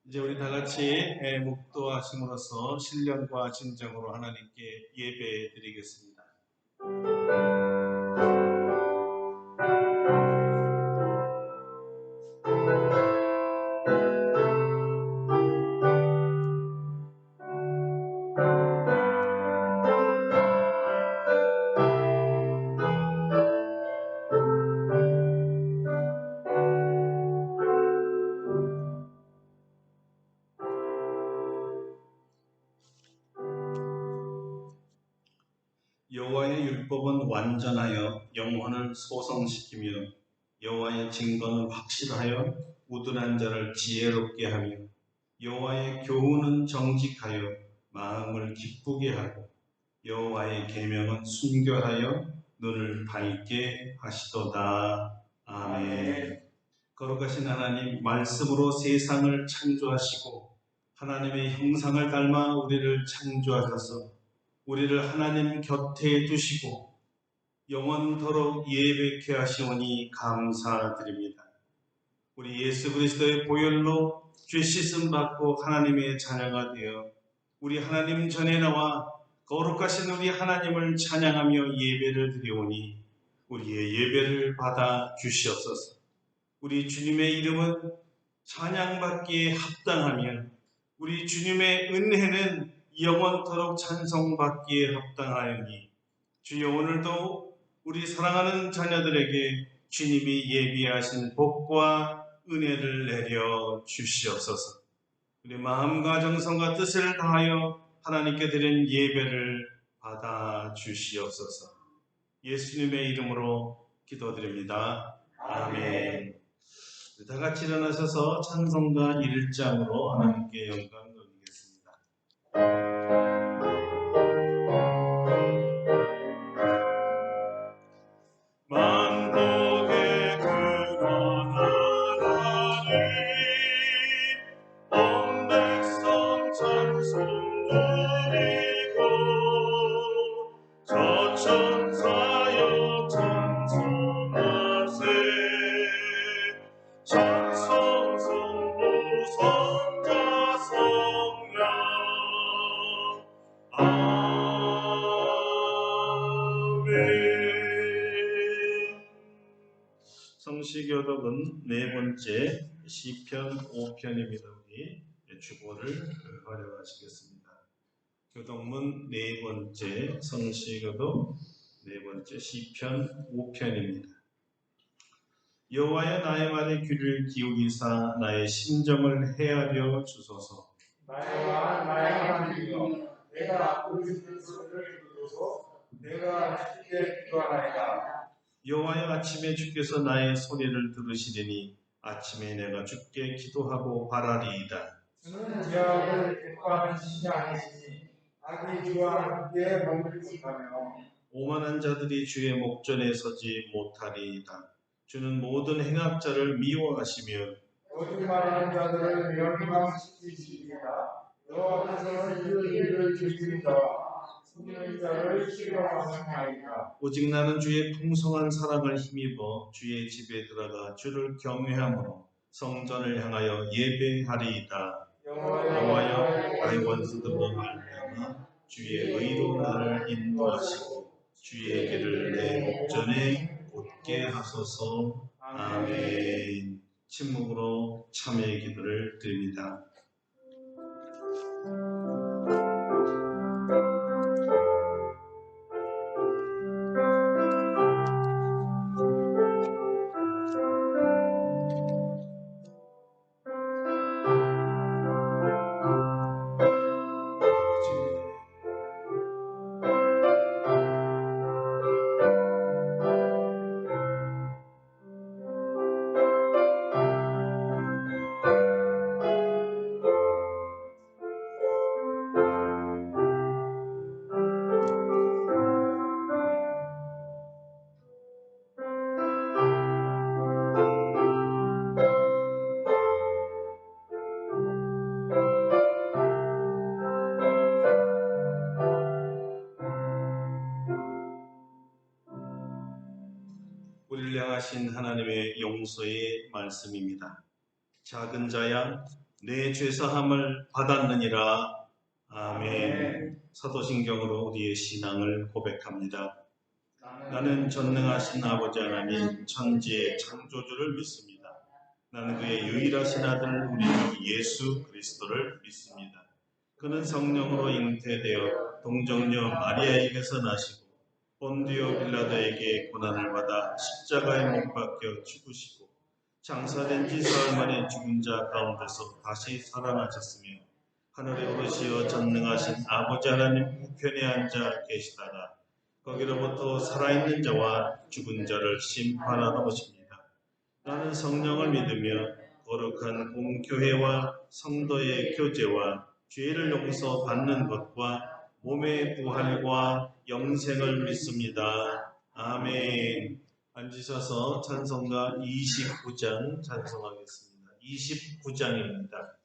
이제 우리 다 같이 묵도하심으로써 신령과 진정으로 하나님께 예배 드리겠습니다. 여호와의 율법은 완전하여 영혼을 소성시키며 여호와의 증거는 확실하여 우둔한 자를 지혜롭게 하며 여호와의 교훈은 정직하여 마음을 기쁘게 하고 여호와의 계명은 순결하여 눈을 밝게 하시도다. 아멘. 거룩하신 하나님, 말씀으로 세상을 창조하시고 하나님의 형상을 닮아 우리를 창조하셔서 우리를 하나님 곁에 두시고 영원토록 예배케 하시오니 감사드립니다. 우리 예수 그리스도의 보혈로 죄 씻음 받고 하나님의 자녀가 되어 우리 하나님 전에 나와 거룩하신 우리 하나님을 찬양하며 예배를 드리오니 우리의 예배를 받아 주시옵소서. 우리 주님의 이름은 찬양받기에 합당하며 우리 주님의 은혜는 영원토록 찬송받기에 합당하오니 주여, 오늘도 우리 사랑하는 자녀들에게 주님이 예비하신 복과 은혜를 내려 주시옵소서. 우리 마음과 정성과 뜻을 다하여 하나님께 드린 예배를 받아 주시옵소서. 예수님의 이름으로 기도드립니다. 아멘. 다 같이 일어나셔서 찬송가 1장으로 하나님께 영광 돌리겠습니다. 만복의 근원 하나님, 온 백성 찬송 드리고 저천사여 찬송하세. 찬송 성부 성자 성령 아멘. 성시교독은 네 번째 시편 5편입니다. 우리 주보를 활용하시겠습니다. 교독문 네 번째, 성시교독 네 번째 시편 5편입니다. 여호와여, 나의 말에 귀를 기울이사 나의 심정을 헤아려 주소서. 나의 하나님이여, 내가 부르짖는 소리를 들으소서. 내가 주께 기도하나이다. 여호와여, 아침에 주께서 나의 소리를 들으시리니 아침에 내가 주께 기도하고 바라리이다. 주는 죄악을 대파하는 신이 아니시니 악이 주와 함께 머물기하며 오만한 자들이 주의 목전에 서지 못하리이다. 주는 모든 행악자를 미워하시며 거짓말하는 자들을 멸망시키시리이다. 여호와께서는 그 일을 주시는 자와 숨기는 자를 싫어하시나이다. 오직 나는 주의 풍성한 사랑을 힘입어 주의 집에 들어가 주를 경외함으로 성전을 향하여 예배하리이다. 여호와여, 나의 원수들로 말미암아 주의 의로 나를 인도하시고 주의 길을 내 목전에 곧게 하소서. 아멘. 침묵으로 참회의 기도를 드립니다. 우리를 향하신 하나님의 용서의 말씀입니다. 작은 자야 내 죄사함을 받았느니라. 아멘. 사도신경으로 우리의 신앙을 고백합니다. 나는 전능하신 아버지 하나님 천지의 창조주를 믿습니다. 나는 그의 유일하신 아들 우리 주 예수 그리스도를 믿습니다. 그는 성령으로 잉태되어 동정녀 마리아에게서 나시고 본디오 빌라도에게 고난을 받아 십자가에 못 박혀 죽으시고 장사된 지 사흘 만에 죽은 자 가운데서 다시 살아나셨으며 하늘에 오르시어 전능하신 아버지 하나님 우편에 앉아 계시다가 거기로부터 살아있는 자와 죽은 자를 심판하러 오십니다. 나는 성령을 믿으며 거룩한 공교회와 성도의 교제와 죄를 용서 받는 것과 몸의 부활과 영생을 믿습니다. 아멘. 앉으셔서 찬송가 29장 찬송하겠습니다. 29장입니다.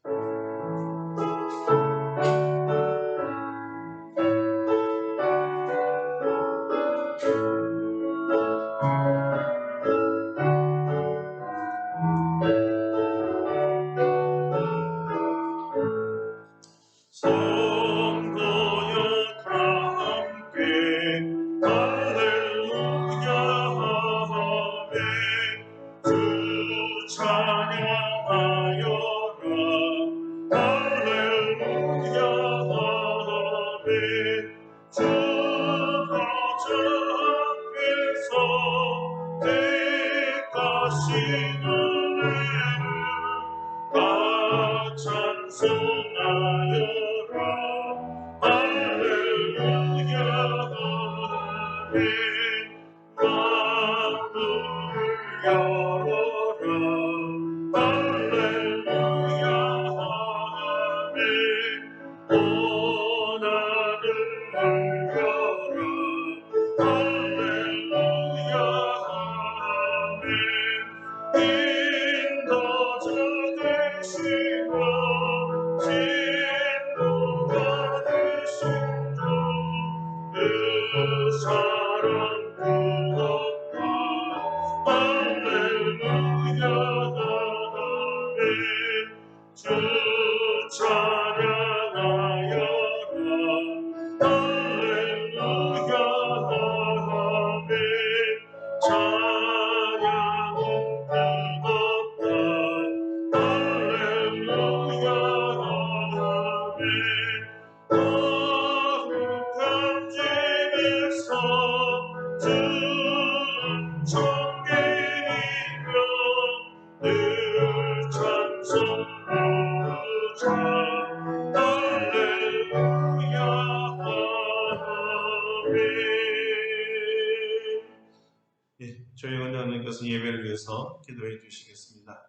저희 은혜 하나님께서 예배를 위해서 기도해 주시겠습니다.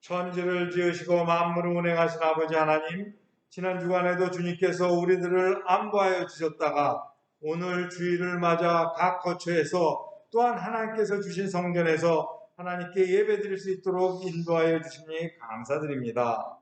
천지를 지으시고 만물을 운행하신 아버지 하나님, 지난 주간에도 주님께서 우리들을 안보하여 주셨다가 오늘 주일을 맞아 각 거처에서 또한 하나님께서 주신 성전에서 하나님께 예배드릴 수 있도록 인도하여 주시니 감사드립니다.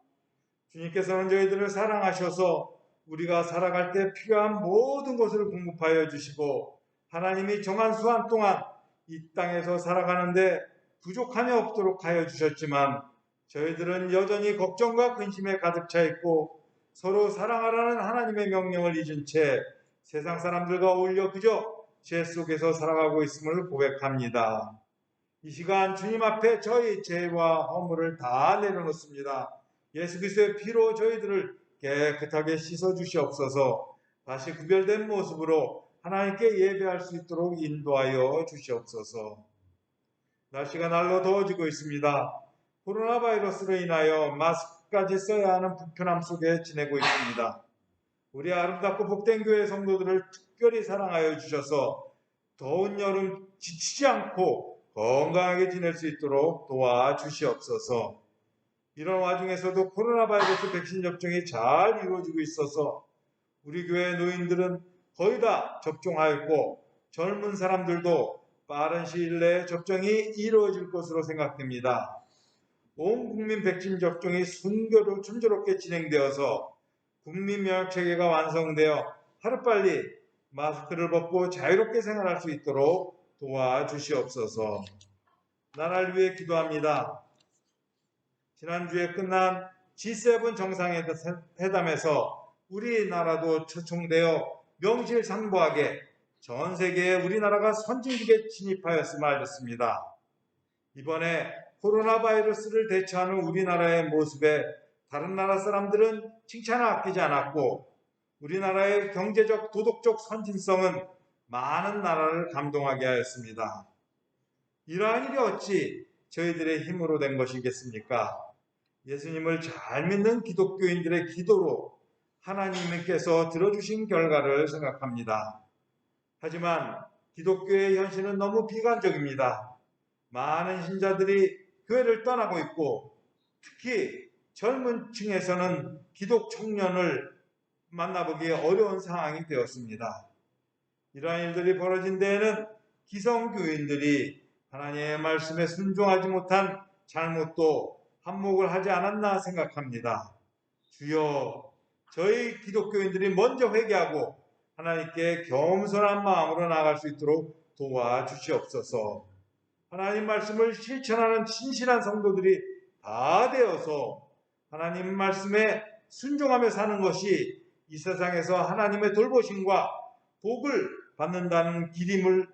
주님께서는 저희들을 사랑하셔서 우리가 살아갈 때 필요한 모든 것을 공급하여 주시고 하나님이 정한 수한 동안 이 땅에서 살아가는데 부족함이 없도록 하여 주셨지만 저희들은 여전히 걱정과 근심에 가득 차 있고 서로 사랑하라는 하나님의 명령을 잊은 채 세상 사람들과 어울려 그저 죄 속에서 살아가고 있음을 고백합니다. 이 시간 주님 앞에 저희 죄와 허물을 다 내려놓습니다. 예수 그리스도의 피로 저희들을 깨끗하게 씻어 주시옵소서. 다시 구별된 모습으로 하나님께 예배할 수 있도록 인도하여 주시옵소서. 날씨가 날로 더워지고 있습니다. 코로나 바이러스로 인하여 마스크까지 써야 하는 불편함 속에 지내고 있습니다. 우리 아름답고 복된 교회 성도들을 특별히 사랑하여 주셔서 더운 여름 지치지 않고 건강하게 지낼 수 있도록 도와주시옵소서. 이런 와중에서도 코로나 바이러스 백신 접종이 잘 이루어지고 있어서 우리 교회 노인들은 거의 다 접종하였고 젊은 사람들도 빠른 시일 내에 접종이 이루어질 것으로 생각됩니다. 온 국민 백신 접종이 순조롭게 진행되어서 국민 면역 체계가 완성되어 하루빨리 마스크를 벗고 자유롭게 생활할 수 있도록 도와주시옵소서. 나라를 위해 기도합니다. 지난주에 끝난 G7 정상회담에서 우리나라도 초청되어 명실상부하게 전 세계에 우리나라가 선진국에 진입하였음을 알렸습니다. 이번에 코로나 바이러스를 대처하는 우리나라의 모습에 다른 나라 사람들은 칭찬을 아끼지 않았고 우리나라의 경제적 도덕적 선진성은 많은 나라를 감동하게 하였습니다. 이러한 일이 어찌 저희들의 힘으로 된 것이겠습니까? 예수님을 잘 믿는 기독교인들의 기도로 하나님께서 들어주신 결과를 생각합니다. 하지만 기독교의 현실은 너무 비관적입니다. 많은 신자들이 교회를 떠나고 있고 특히 젊은 층에서는 기독 청년을 만나보기 어려운 상황이 되었습니다. 이러한 일들이 벌어진 데에는 기성교인들이 하나님의 말씀에 순종하지 못한 잘못도 한몫을 하지 않았나 생각합니다. 주여, 저희 기독교인들이 먼저 회개하고 하나님께 겸손한 마음으로 나아갈 수 있도록 도와주시옵소서. 하나님 말씀을 실천하는 진실한 성도들이 다 되어서 하나님 말씀에 순종하며 사는 것이 이 세상에서 하나님의 돌보심과 복을 받는다는 길임을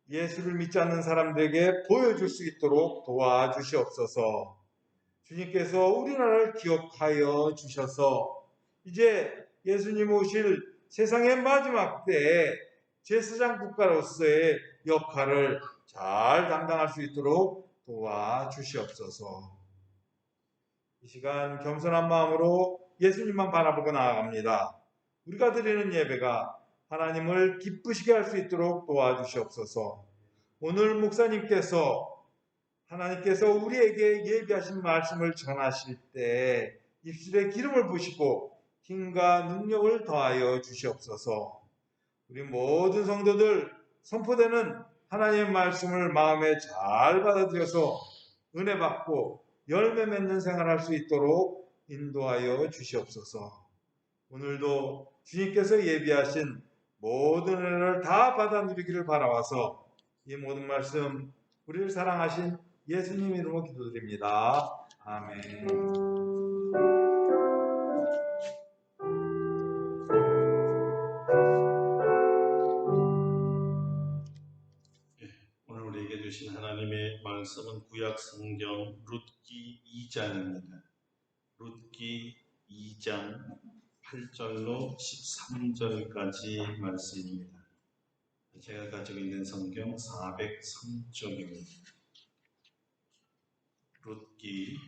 예수를 믿지 않는 사람들에게 보여줄 수 있도록 도와주시옵소서. 주님께서 우리나라를 기억하여 주셔서 이제 예수님 오실 세상의 마지막 때에 제사장 국가로서의 역할을 잘 담당할 수 있도록 도와주시옵소서. 이 시간 겸손한 마음으로 예수님만 바라보고 나아갑니다. 우리가 드리는 예배가 하나님을 기쁘시게 할 수 있도록 도와주시옵소서. 오늘 목사님께서 하나님께서 우리에게 예비하신 말씀을 전하실 때 입술에 기름을 부으시고 힘과 능력을 더하여 주시옵소서. 우리 모든 성도들 선포되는 하나님의 말씀을 마음에 잘 받아들여서 은혜 받고 열매 맺는 생활할 수 있도록 인도하여 주시옵소서. 오늘도 주님께서 예비하신 모든 은혜를 다 받아 누리기를 바라와서 이 모든 말씀 우리를 사랑하신 예수님 이름으로 기도드립니다. 아멘. 오늘 우리에게 주신 하나님의 말씀은 구약 성경 룻기 2장입니다. 룻기 2장 8절로 13절까지 말씀입니다. 제가 가지고 있는 성경 403쪽입니다. 룻기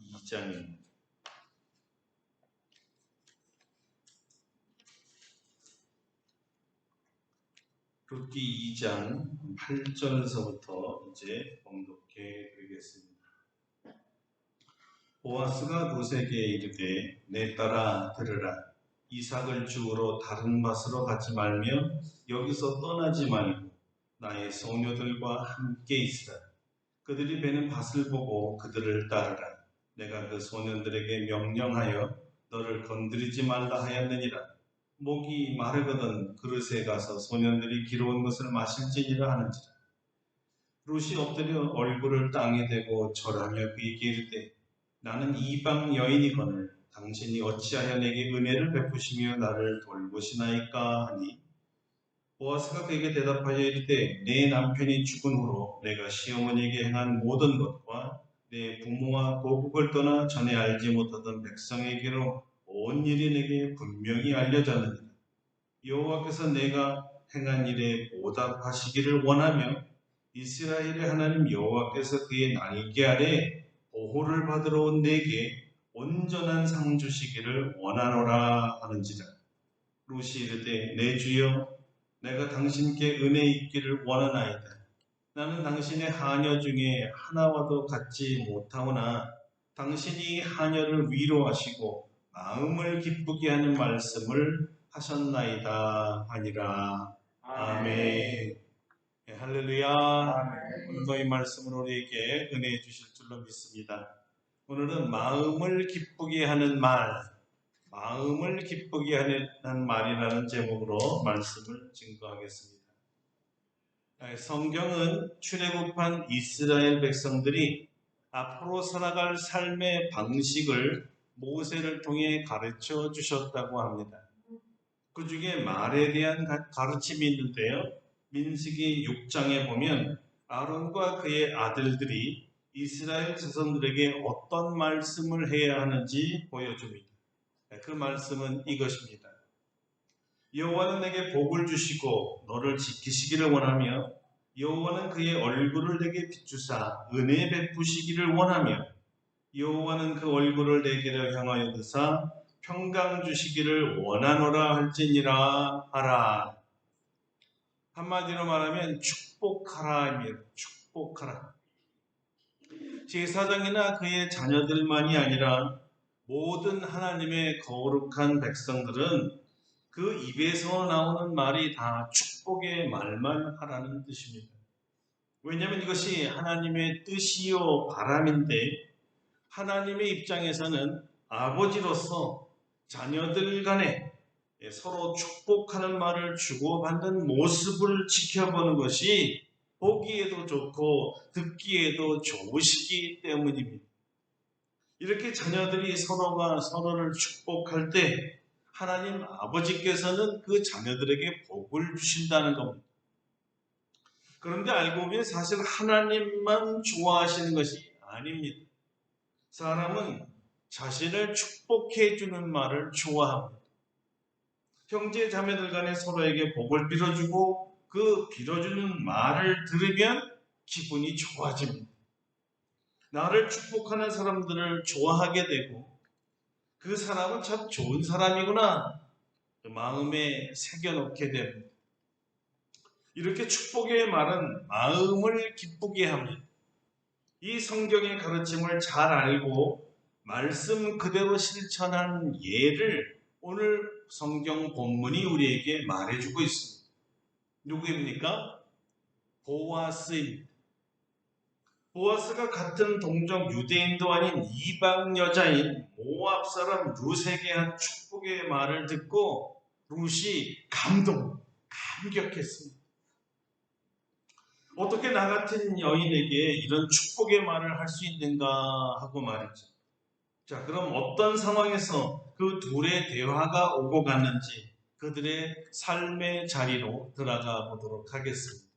2장입니다. 룻기 2장 8절에서부터 이제 봉독해 드리겠습니다. 보아스가 룻에게 이르되 내 딸아 들으라. 이삭을 주우러 다른 밭으로 가지 말며 여기서 떠나지 말고 나의 소녀들과 함께 있으라. 그들이 베는 밭을 보고 그들을 따르라. 내가 그 소년들에게 명령하여 너를 건드리지 말라 하였느니라. 목이 마르거든 그릇에 가서 소년들이 기러운 것을 마실지니라 하는지라. 룻이 엎드려 얼굴을 땅에 대고 절하며 그에게 이르되 나는 이방 여인이거늘 당신이 어찌하여 내게 은혜를 베푸시며 나를 돌보시나이까 하니 보아스가 그에게 대답하여 이르되 내 남편이 죽은 후로 내가 시어머니에게 행한 모든 것과 내 부모와 고국을 떠나 전에 알지 못하던 백성에게로 온 일이 내게 분명히 알려졌느니라. 여호와께서 내가 행한 일에 보답하시기를 원하며 이스라엘의 하나님 여호와께서 그의 날개 아래 보호를 받으러 온 내게 온전한 상 주시기를 원하노라 하는지라. 룻이 이르되 내 주여 내가 당신께 은혜 있기를 원하나이다. 나는 당신의 하녀 중에 하나와도 같지 못하오나 당신이 하녀를 위로하시고 마음을 기쁘게 하는 말씀을 하셨나이다 하니라. 아멘. 네, 할렐루야. 오늘도 이 말씀을 우리에게 은혜해 주실 줄로 믿습니다. 오늘은 마음을 기쁘게 하는 말, 마음을 기쁘게 하는 말이라는 제목으로 말씀을 증거하겠습니다. 성경은 출애굽한 이스라엘 백성들이 앞으로 살아갈 삶의 방식을 모세를 통해 가르쳐 주셨다고 합니다. 그 중에 말에 대한 가르침이 있는데요. 민수기 6장에 보면 아론과 그의 아들들이 이스라엘 자손들에게 어떤 말씀을 해야 하는지 보여줍니다. 그 말씀은 이것입니다. 여호와는 내게 복을 주시고 너를 지키시기를 원하며 여호와는 그의 얼굴을 내게 비추사 은혜 베푸시기를 원하며 여호와는 그 얼굴을 내게로 향하여 드사 평강 주시기를 원하노라 할지니라 하라. 한마디로 말하면 축복하라입니다. 축복하라. 제사장이나 그의 자녀들만이 아니라 모든 하나님의 거룩한 백성들은 그 입에서 나오는 말이 다 축복의 말만 하라는 뜻입니다. 왜냐하면 이것이 하나님의 뜻이요 바람인데 하나님의 입장에서는 아버지로서 자녀들 간에 서로 축복하는 말을 주고받는 모습을 지켜보는 것이 보기에도 좋고 듣기에도 좋으시기 때문입니다. 이렇게 자녀들이 서로가 서로를 축복할 때 하나님 아버지께서는 그 자녀들에게 복을 주신다는 겁니다. 그런데 알고 보면 사실 하나님만 좋아하시는 것이 아닙니다. 사람은 자신을 축복해 주는 말을 좋아합니다. 형제 자매들 간에 서로에게 복을 빌어주고 그 빌어주는 말을 들으면 기분이 좋아집니다. 나를 축복하는 사람들을 좋아하게 되고 그 사람은 참 좋은 사람이구나 마음에 새겨놓게 됩니다. 이렇게 축복의 말은 마음을 기쁘게 합니다. 이 성경의 가르침을 잘 알고 말씀 그대로 실천한 예를 오늘 성경 본문이 우리에게 말해주고 있습니다. 누구입니까? 보아스입니다. 보아스가 같은 동족 유대인도 아닌 이방 여자인 모압 사람 룻에게 한 축복의 말을 듣고 룻이 감격했습니다. 어떻게 나 같은 여인에게 이런 축복의 말을 할 수 있는가 하고 말이죠. 자, 그럼 어떤 상황에서 그 둘의 대화가 오고 갔는지 그들의 삶의 자리로 들어가 보도록 하겠습니다.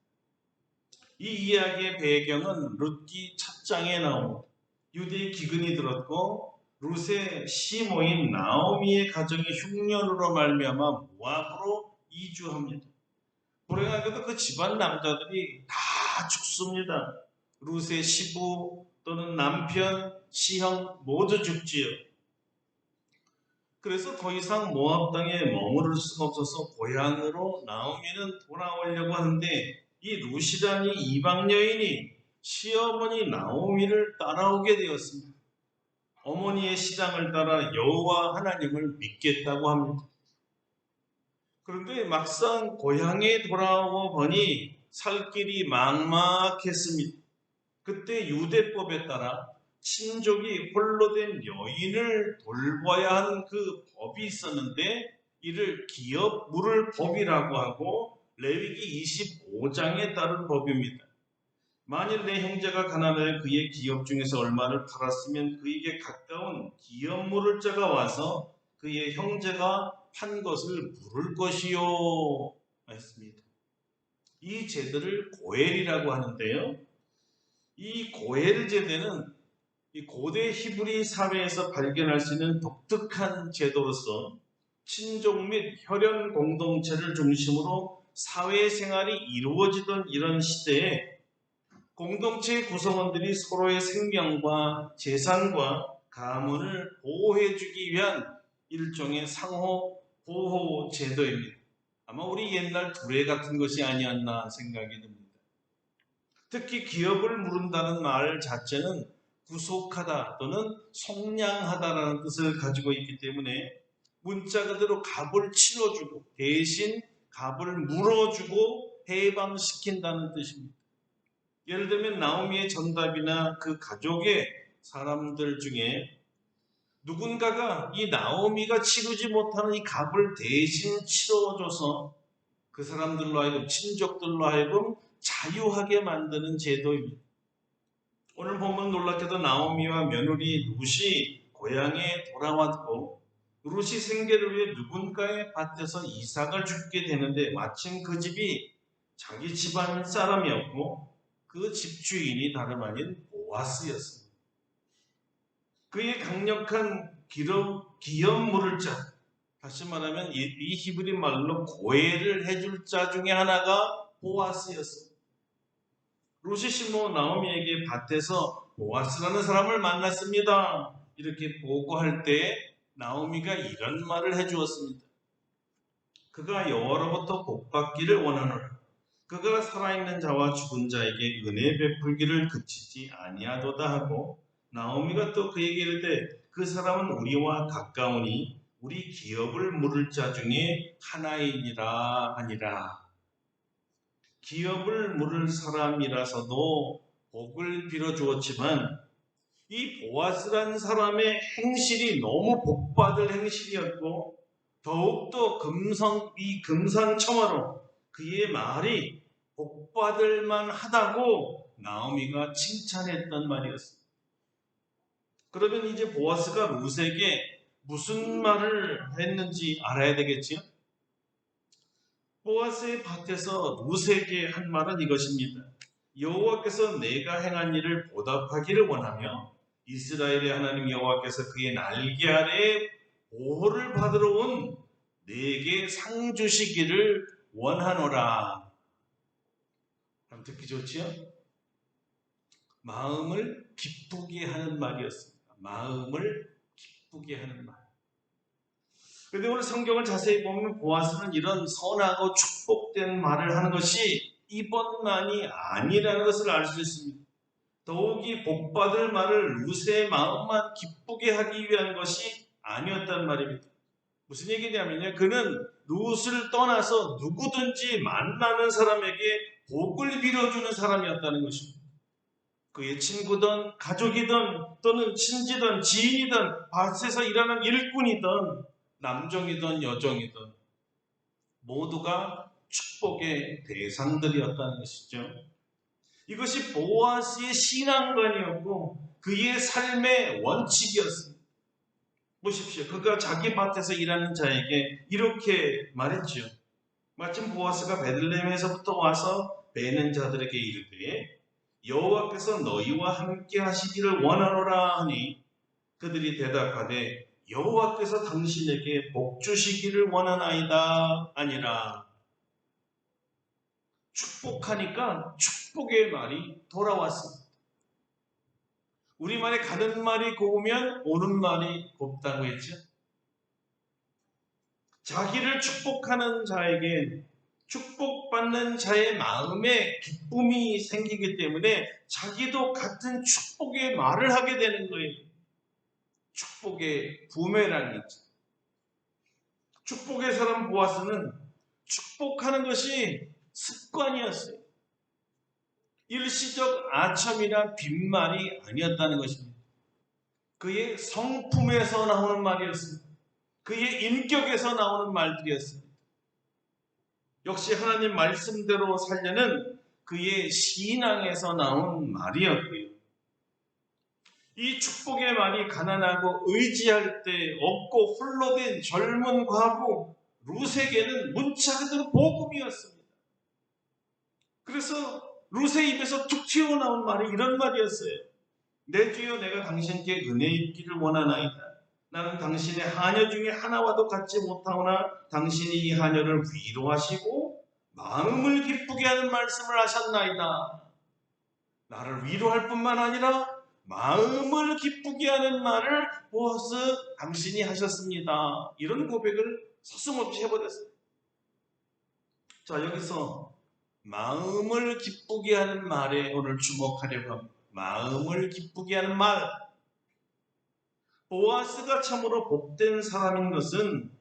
이 이야기의 배경은 룻기 첫 장에 나옵니다. 유대의 기근이 들었고 룻의 시모인 나오미의 가정이 흉년으로 말미암아 모압으로 이주합니다. 불행하게도 그 집안 남자들이 다 죽습니다. 룻의 시부 또는 남편, 시형 모두 죽지요. 그래서 더 이상 모압 땅에 머무를 수가 없어서 고향으로 나오미는 돌아오려고 하는데 이 룻이라는 이방 여인이 시어머니 나오미를 따라오게 되었습니다. 어머니의 시장을 따라 여호와 하나님을 믿겠다고 합니다. 그런데 막상 고향에 돌아오고 보니 살 길이 막막했습니다. 그때 유대법에 따라 친족이 홀로 된 여인을 돌봐야 하는 그 법이 있었는데 이를 기업 물을 법이라고 하고 레위기 25장에 따른 법입니다. 만일 내 형제가 가난하여 그의 기업 중에서 얼마를 팔았으면 그에게 가까운 기업 물을 자가 와서 그의 형제가 판 것을 물을 것이요 했습니다. 이 제도를 고엘이라고 하는데요. 이 고엘 제도는 이 고대 히브리 사회에서 발견할 수 있는 독특한 제도로서 친족 및 혈연 공동체를 중심으로 사회생활이 이루어지던 이런 시대에 공동체의 구성원들이 서로의 생명과 재산과 가문을 보호해주기 위한 일종의 상호 보호 제도입니다. 아마 우리 옛날 두레 같은 것이 아니었나 생각이 듭니다. 특히 기업을 물은다는 말 자체는 구속하다 또는 속량하다라는 뜻을 가지고 있기 때문에 문자 그대로 값을 치러주고 대신 값을 물어주고 해방시킨다는 뜻입니다. 예를 들면 나오미의 전답이나 그 가족의 사람들 중에 누군가가 이 나오미가 치르지 못하는 이 값을 대신 치러줘서 그 사람들로 하여금 친족들로 하여금 자유하게 만드는 제도입니다. 오늘 보면 놀랍게도 나오미와 며느리 룻이 고향에 돌아왔고 룻이 생계를 위해 누군가의 밭에서 이삭을 줍게 되는데 마침 그 집이 자기 집안 사람이었고 그 집주인이 다름 아닌 보아스였습니다. 그의 강력한 기업 물을 자, 다시 말하면 이 히브리 말로 고해를 해줄 자 중에 하나가 보아스였습니다. 룻이 시모 나오미에게 밭에서 보아스라는 사람을 만났습니다. 이렇게 보고할 때 나오미가 이런 말을 해주었습니다. 그가 여호와로부터 복받기를 원하노라. 그가 살아있는 자와 죽은 자에게 은혜 베풀기를 그치지 아니하도다 하고 나오미가 또 그에게 이르되 그 사람은 우리와 가까우니 우리 기업을 물을 자 중에 하나이니라 하니라. 기업을 물을 사람이라서도 복을 빌어주었지만 이 보아스라는 사람의 행실이 너무 복받을 행실이었고 더욱더 금상첨화로 그의 말이 복받을 만하다고 나오미가 칭찬했던 말이었습니다. 그러면 이제 보아스가 룻에게 무슨 말을 했는지 알아야 되겠지요? 보아스의 밭에서 룻에게 한 말은 이것입니다. 여호와께서 내가 행한 일을 보답하기를 원하며 이스라엘의 하나님 여호와께서 그의 날개 아래에 보호를 받으러 온 내게 상 주시기를 원하노라. 참 듣기 좋지요? 마음을 기쁘게 하는 말이었습니다. 마음을 기쁘게 하는 말. 그런데 오늘 성경을 자세히 보면 보아스는 이런 선하고 축복된 말을 하는 것이 이번만이 아니라는 것을 알 수 있습니다. 더욱이 복받을 말을 룻의 마음만 기쁘게 하기 위한 것이 아니었단 말입니다. 무슨 얘기냐면요. 그는 룻을 떠나서 누구든지 만나는 사람에게 복을 빌어주는 사람이었다는 것입니다. 그의 친구든 가족이든 또는 친지든 지인이든 밭에서 일하는 일꾼이든 남종이든 여종이든 모두가 축복의 대상들이었다는 것이죠. 이것이 보아스의 신앙관이었고 그의 삶의 원칙이었습니다. 보십시오. 그가 자기 밭에서 일하는 자에게 이렇게 말했지요. 마침 보아스가 베들레헴에서부터 와서 베는 자들에게 이르되 여호와께서 너희와 함께 하시기를 원하노라 하니 그들이 대답하되 여호와께서 당신에게 복 주시기를 원하나이다 아니라. 축복하니까 축복의 말이 돌아왔습니다. 우리말에 가는 말이 고우면 오는 말이 곱다고 했죠. 자기를 축복하는 자에게 축복받는 자의 마음에 기쁨이 생기기 때문에 자기도 같은 축복의 말을 하게 되는 거예요. 축복의 부메랑이죠. 축복의 사람 보아스는 축복하는 것이 습관이었어요. 일시적 아첨이나 빈말이 아니었다는 것입니다. 그의 성품에서 나오는 말이었습니다. 그의 인격에서 나오는 말들이었습니다. 역시 하나님 말씀대로 살려는 그의 신앙에서 나온 말이었고요. 이 축복의 말이 가난하고 의지할 때 없고 홀로 된 젊은 과부 룻에게는 문자 그대로 복음이었습니다. 그래서 룻의 입에서 툭 튀어나온 말이 이런 말이었어요. 내 주여 내가 당신께 은혜 입기를 원하나이다. 나는 당신의 하녀 중에 하나와도 같지 못하오나 당신이 이 하녀를 위로하시고 마음을 기쁘게 하는 말씀을 하셨나이다. 나를 위로할 뿐만 아니라 마음을 기쁘게 하는 말을 보아스 당신이 하셨습니다. 이런 고백을 서슴없이 해버렸어요. 자, 여기서 마음을 기쁘게 하는 말에 오늘 주목하려고 합니다. 마음을 기쁘게 하는 말. 보아스가 참으로 복된 사람인 것은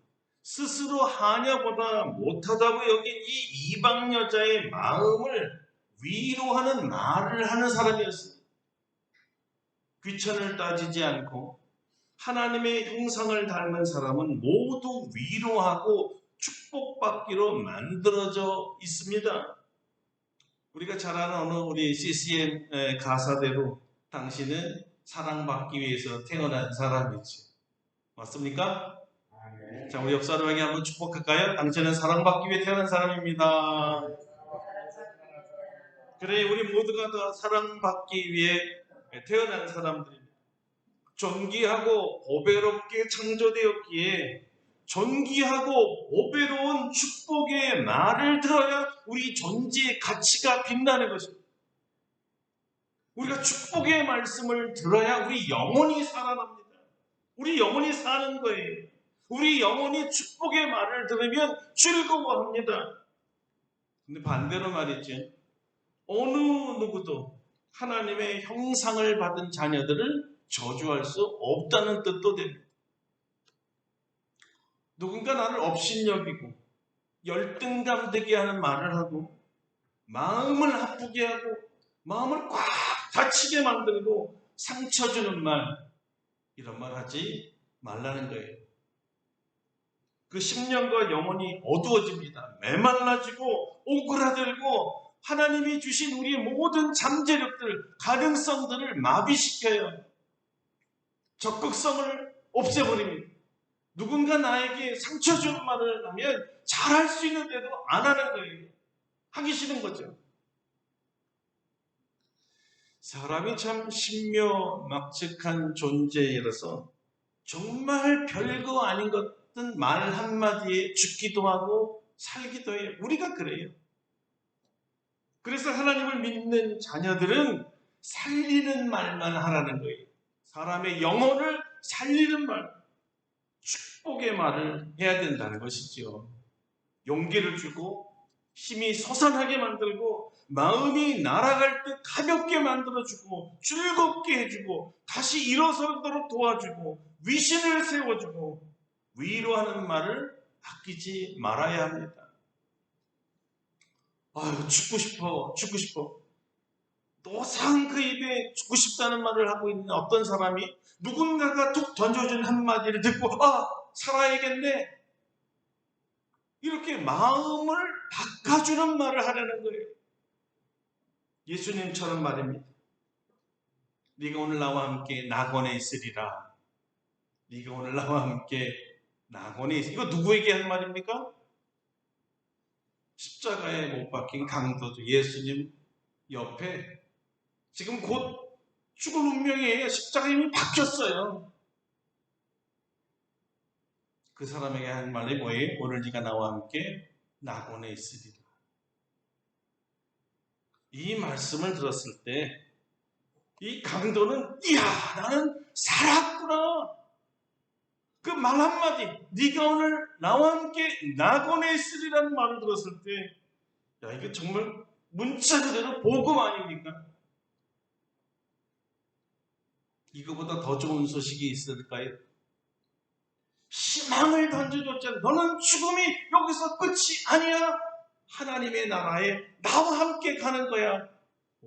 스스로 하녀보다 못하다고 여긴 이 이방 여자의 마음을 위로하는 말을 하는 사람이었습니다. 귀천을 따지지 않고 하나님의 형상을 닮은 사람은 모두 위로하고 축복받기로 만들어져 있습니다. 우리가 잘 아는 어느 우리 CCM 가사대로 당신은 사랑받기 위해서 태어난 사람이지. 맞습니까? 자, 우리 옆 사람에게 한번 축복할까요? 당신은 사랑받기 위해 태어난 사람입니다. 그래, 우리 모두가 다 사랑받기 위해 태어난 사람들입니다. 존귀하고 보배롭게 창조되었기에 존귀하고 보배로운 축복의 말을 들어야 우리 존재의 가치가 빛나는 것입니다. 우리가 축복의 말씀을 들어야 우리 영혼이 살아납니다. 우리 영혼이 사는 거예요. 우리 영혼이 축복의 말을 들으면 즐거워합니다. 근데 반대로 말이죠. 어느 누구도 하나님의 형상을 받은 자녀들을 저주할 수 없다는 뜻도 됩니다. 누군가 나를 업신여기고 열등감 되게 하는 말을 하고 마음을 아프게 하고 마음을 꽉 다치게 만들고 상처 주는 말, 이런 말 하지 말라는 거예요. 그 심령과 영혼이 어두워집니다. 메말라지고 오그라들고 하나님이 주신 우리의 모든 잠재력들, 가능성들을 마비시켜요. 적극성을 없애버립니다. 누군가 나에게 상처 주는 말을 하면 잘할 수 있는데도 안 하는 거예요. 하기 싫은 거죠. 사람이 참 신묘막측한 존재이라서 정말 별거 아닌 것 같은 말 한마디에 죽기도 하고 살기도 해요. 우리가 그래요. 그래서 하나님을 믿는 자녀들은 살리는 말만 하라는 거예요. 사람의 영혼을 살리는 말, 축복의 말을 해야 된다는 것이죠. 용기를 주고 힘이 솟아나게 만들고 마음이 날아갈 때 가볍게 만들어주고 즐겁게 해주고 다시 일어서도록 도와주고 위신을 세워주고 위로하는 말을 아끼지 말아야 합니다. 아유, 죽고 싶어, 죽고 싶어. 노상 그 입에 죽고 싶다는 말을 하고 있는 어떤 사람이 누군가가 툭 던져준 한마디를 듣고 살아야겠네. 이렇게 마음을 바꿔주는 말을 하려는 거예요. 예수님처럼 말입니다. 네가 오늘 나와 함께 낙원에 있으리라. 네가 오늘 나와 함께 낙원에 있으리라. 이거 누구에게 한 말입니까? 십자가에 못 박힌 강도주 예수님 옆에 지금 곧 죽을 운명이에요. 십자가에 이미 박혔어요. 그 사람에게 한 말이 뭐예요? 오늘 네가 나와 함께 낙원에 있으리라. 이 말씀을 들었을 때 이 강도는 이야, 나는 살았구나. 그 말 한마디, 네가 오늘 나와 함께 낙원에 있으리라는 말을 들었을 때, 야, 이게 정말 문자 그대로 복음 아닙니까? 이거보다 더 좋은 소식이 있을까요? 희망을 던져줬잖아. 너는 죽음이 여기서 끝이 아니야. 하나님의 나라에 나와 함께 가는 거야.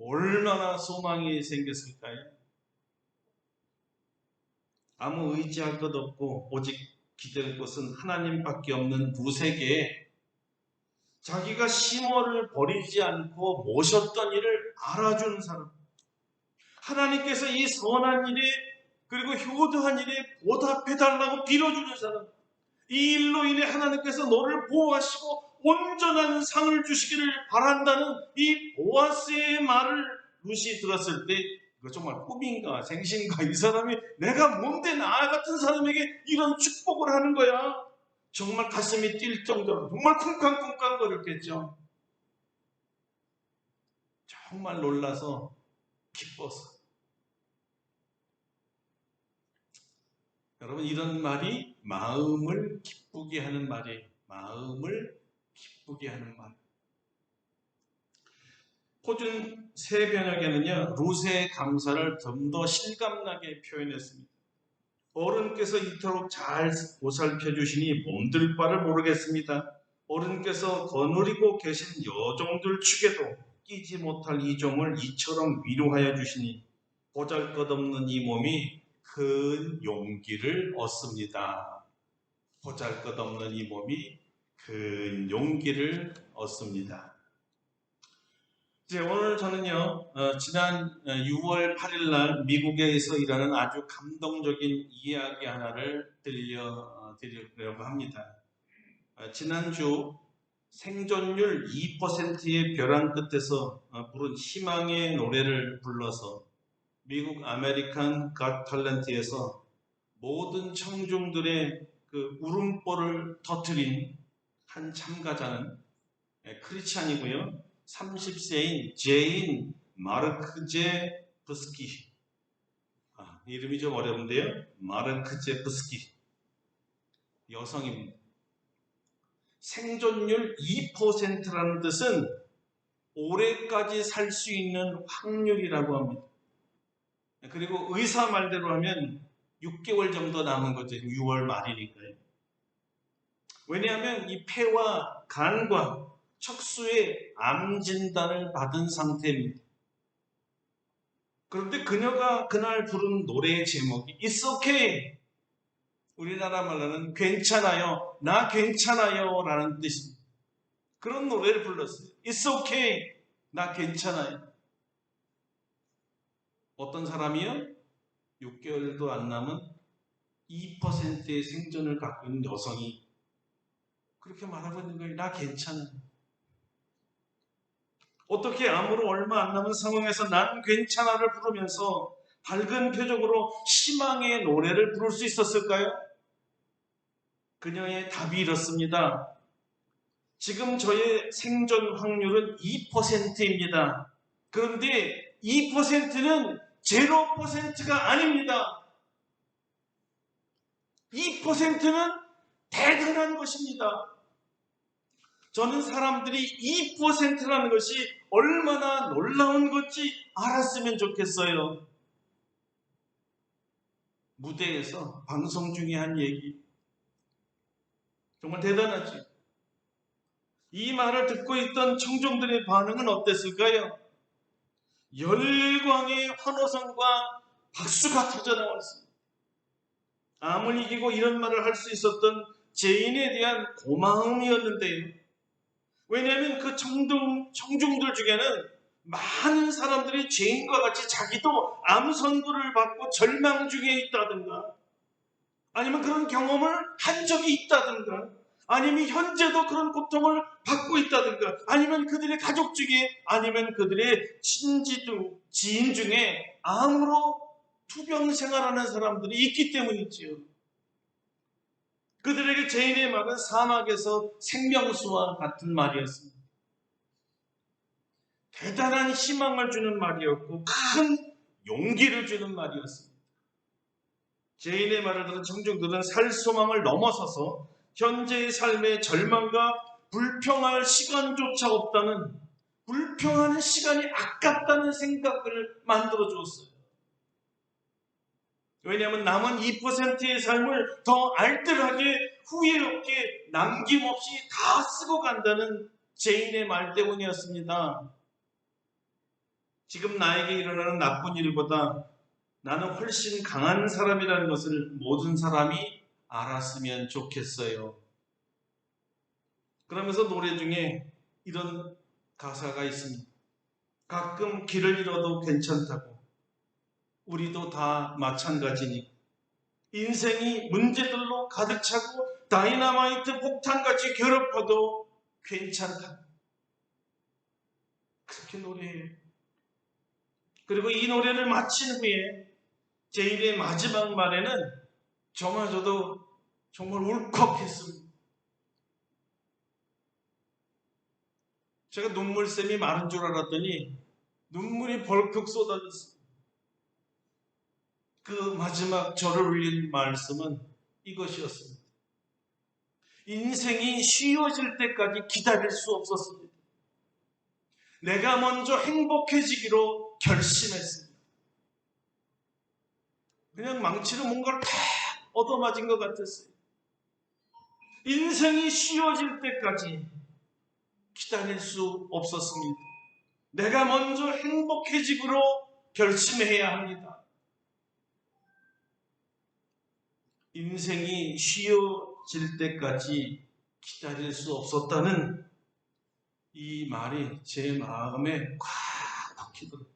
얼마나 소망이 생겼을까요? 아무 의지할 것 없고 오직 기댈 곳은 하나님밖에 없는 루세게에 자기가 심어를 버리지 않고 모셨던 일을 알아주는 사람, 하나님께서 이 선한 일에 그리고 효도한 일에 보답해달라고 빌어주는 사람, 이 일로 인해 하나님께서 너를 보호하시고 온전한 상을 주시기를 바란다는 이 보아스의 말을 루시 들었을 때 이거 정말 꿈인가 생신가, 이 사람이 내가 뭔데 나 같은 사람에게 이런 축복을 하는 거야. 정말 가슴이 뛸 정도로 정말 쿵쾅쿵쾅 거렸겠죠. 정말 놀라서 기뻐서. 여러분, 이런 말이 마음을 기쁘게 하는 말이에요. 마음을 기쁘게 하는 말. 포준 새 번역에는요, 루세의 감사를 좀 더 실감나게 표현했습니다. 어른께서 이토록 잘 보살펴 주시니 몸둘 바를 모르겠습니다. 어른께서 거느리고 계신 여종들 축에도 끼지 못할 이 종을 이처럼 위로하여 주시니 보잘것없는 이 몸이 큰 용기를 얻습니다. 보잘것없는 이 몸이 큰 용기를 얻습니다. 이제 오늘 저는요, 지난 6월 8일 날 미국에서 일어난 아주 감동적인 이야기 하나를 들려드리려고 합니다. 지난주 생존율 2%의 벼랑 끝에서 부른 희망의 노래를 불러서 미국 아메리칸 갓 탤런트에서 모든 청중들의 그 울음보를 터뜨린 한 참가자는 크리스찬이고요. 30세인 제인 마르크제프스키. 이름이 좀 어려운데요. 마르크제프스키. 여성입니다. 생존율 2%라는 뜻은 올해까지 살 수 있는 확률이라고 합니다. 그리고 의사 말대로 하면 6개월 정도 남은 거죠. 6월 말이니까요. 왜냐하면 이 폐와 간과 척수의 암 진단을 받은 상태입니다. 그런데 그녀가 그날 부른 노래의 제목이 It's okay. 우리나라 말로는 괜찮아요. 나 괜찮아요. 라는 뜻입니다. 그런 노래를 불렀어요. It's okay. 나 괜찮아요. 어떤 사람이요? 6개월도 안 남은 2%의 생존을 갖고 있는 여성이 그렇게 말하고 있는 거예요. 나 괜찮아요. 어떻게 암으로 얼마 안 남은 상황에서 난 괜찮아를 부르면서 밝은 표정으로 희망의 노래를 부를 수 있었을까요? 그녀의 답이 이렇습니다. 지금 저의 생존 확률은 2%입니다. 그런데 2%는 0%가 아닙니다. 2%는 대단한 것입니다. 저는 사람들이 2%라는 것이 얼마나 놀라운 건지 알았으면 좋겠어요. 무대에서 방송 중에 한 얘기. 정말 대단하지. 이 말을 듣고 있던 청중들의 반응은 어땠을까요? 열광의 환호성과 박수가 터져나왔습니다. 암을 이기고 이런 말을 할 수 있었던 제인에 대한 고마움이었는데요. 왜냐하면 그 청중들 중에는 많은 사람들이 제인과 같이 자기도 암 선고를 받고 절망 중에 있다든가 아니면 그런 경험을 한 적이 있다든가 아니면 현재도 그런 고통을 받고 있다든가 아니면 그들의 가족 중에 아니면 그들의 지인 중에 암으로 투병 생활하는 사람들이 있기 때문이지요. 그들에게 제인의 말은 사막에서 생명수와 같은 말이었습니다. 대단한 희망을 주는 말이었고 큰 용기를 주는 말이었습니다. 제인의 말을 들은 청중들은 살 소망을 넘어서서 현재의 삶의 절망과 불평할 시간조차 없다는 불평하는 시간이 아깝다는 생각을 만들어 주었어요. 왜냐하면 남은 2%의 삶을 더 알뜰하게 후회 없게 남김없이 다 쓰고 간다는 제인의 말 때문이었습니다. 지금 나에게 일어나는 나쁜 일보다 나는 훨씬 강한 사람이라는 것을 모든 사람이 알았으면 좋겠어요. 그러면서 노래 중에 이런 가사가 있습니다. 가끔 길을 잃어도 괜찮다고. 우리도 다 마찬가지니. 인생이 문제들로 가득 차고 다이너마이트 폭탄같이 괴롭혀도 괜찮다고. 그렇게 노래해요. 그리고 이 노래를 마친 후에 제인의 마지막 말에는 저마저도 정말 울컥했습니다. 제가 눈물샘이 마른 줄 알았더니 눈물이 벌컥 쏟아졌습니다. 그 마지막 저를 울린 말씀은 이것이었습니다. 인생이 쉬워질 때까지 기다릴 수 없었습니다. 내가 먼저 행복해지기로 결심했습니다. 그냥 망치로 뭔가를 다 얻어맞은 것 같았어요. 인생이 쉬워질 때까지 기다릴 수 없었습니다. 내가 먼저 행복해지기로 결심해야 합니다. 인생이 쉬워질 때까지 기다릴 수 없었다는 이 말이 제 마음에 꽉 박히더라고요.